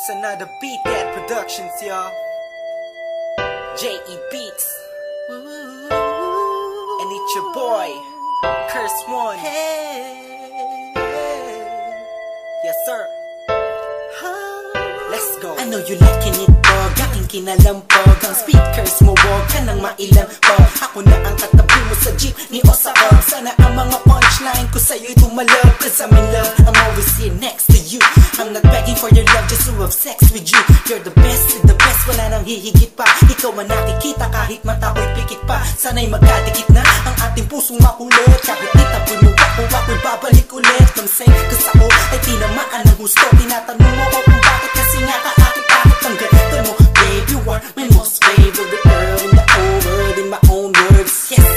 It's another Beat That Productions, y'all. J.E. Beats. And it's your boy, Curse One. Yes, sir. Let's go. I know you liking it, dog. Aking kinalampog. Ang speakers mo, wag ka nang mailampog. Ako na ang katabi mo sa jeep ni Osakog. Sana ang mga punchline ko sa'yo'y tumalab. Cause I'm in love, I'm always here next to you. I'm not begging for your love, just to have sex with you. You're the best, wala nang hihigit pa. Ikaw ang nakikita kahit mata ko'y pikit pa. Sana'y magkadikit na ang ating pusong makulit. Kahit itapoy mo ako'y babalik ulit. Consent, cause ako ay tinamaan ng gusto. Tinatanong mo ko kung bakit, kasi nga kaakit-akit ang ganda mo. Babe, you are my most favorite girl in the whole world, in my own words, yes.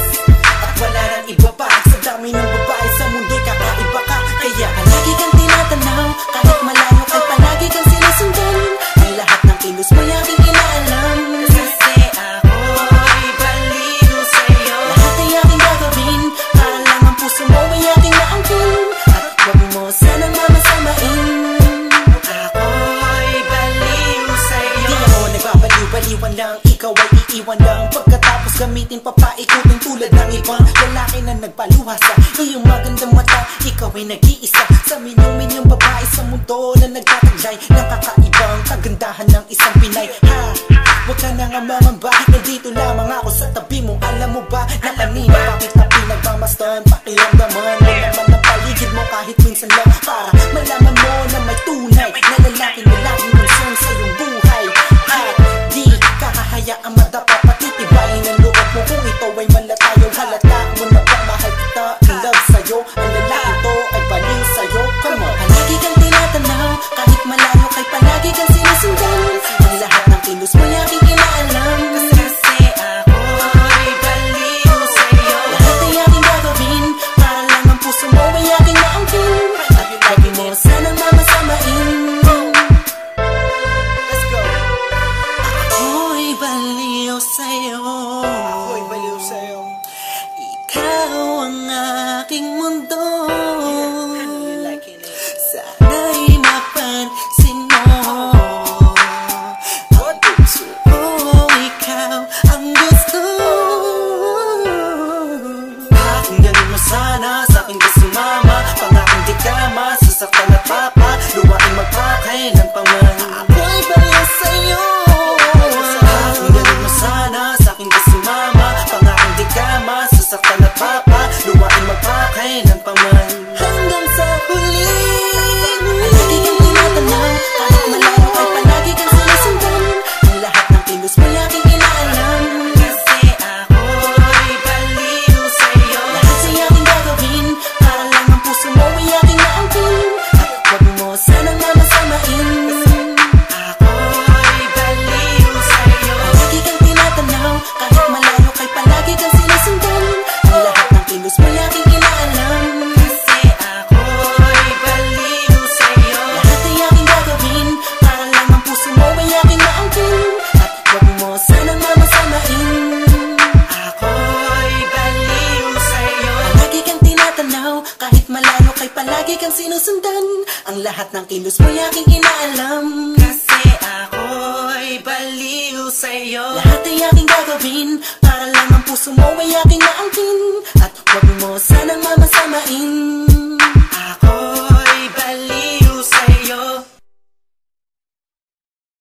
At wala nang iba pa sa dami ng babae sa mundo'y kakaiba ka. Kaya palagi kang tinatanaw, kahit malayo kay palagi kang sinusundan. Ang lahat ng kilos mo aking inaalam. Kasi ako'y baliw sa'yo. Lahat ay aking gagawin, para lang ang puso mo ay aking naangkin. At wag mo sanang mamasamain. Ako'y baliw sa'yo. Di ako nagbabaliw-baliwan lang, ikaw ay iiwan lang. Pagkatapos gamitin papaikutin tulad ng ibang lalaki na nagpaluha sa iyong magandang mata. Ikaw ay nag-iisa sa milyong-milyong babae sa mundo na nagtataglay ng kakaibang kagandahan ng isang Pinay. Ha! Huwag ka na nga mangamba, nandito lamang ako sa tabi mo. Alam mo ba na kanina bakit na pinagmamasdan? Pakiramdaman mo naman ang paligid mo kahit minsan lang, para malaman mo na may tunay na lalaki na laging concern sa iyong buhay. At di kakahayaang madapa, patitibayin ang loob mo kung ito ay malatayo. Halata mo na ba mahal kita, in love sa'yo. Ang lalaki to ay baliw sa'yo. Come on. Palagi kang tinatanaw, kahit malayo kay palagi kang sinusundan. Ang lahat ng kilos mo aking inaalam. Kasi ako'y baliw sa'yo. Lahat ay aking gagawin, para lang ang puso mo ay aking naangkin. At lagi mo sanang mamasamain. Let's go. Ako'y baliw sa'yo. Ako'y baliw sa'yo. Ikaw ang aking mundo. Sana'y mapansin mo. Puso ko, ikaw ang gusto. Pakinggan mo sana sa aking kasumama. Pangakong di ka masasaktan at papa. Luwaing magpakay ng paman. Ako'y baliw sa'yo. Pakinggan mo sana sa aking kasumama. Pangakong di ka masasaktan at papa. Luwaing magpakay ng paman. Hanggang sa huli. Palagi kang tinatanaw, kahit malayo kay palagi kang sinusundan. Ang lahat ng kilos mo aking inaalam. Kasi ako'y baliw sa'yo. Lahat ay aking gagawin, para lang ang puso mo ay aking naangkin. At wag mo sanang mamasamain. Ako'y baliw sa'yo. Palagi kang tinatanaw, kahit malayo kay palagi kang sinusundan. Ang lahat ng kilos mo aking inaalam. Kasi ako'y baliw sa'yo. Lahat ay aking gagawin, para lang ang puso mo ay aking naangkin. At wag mo sanang mamasamain. Ako'y baliw sa'yo. Palagi kang tinatanaw, kahit malayo kay palagi kang sinusundan. Ang lahat ng kilos mo aking inaalam. Kasi ako'y baliw sa'yo. Lahat ay aking gagawin, para lang ang puso mo ay aking naangkin. At wag mo sanang mamasamain.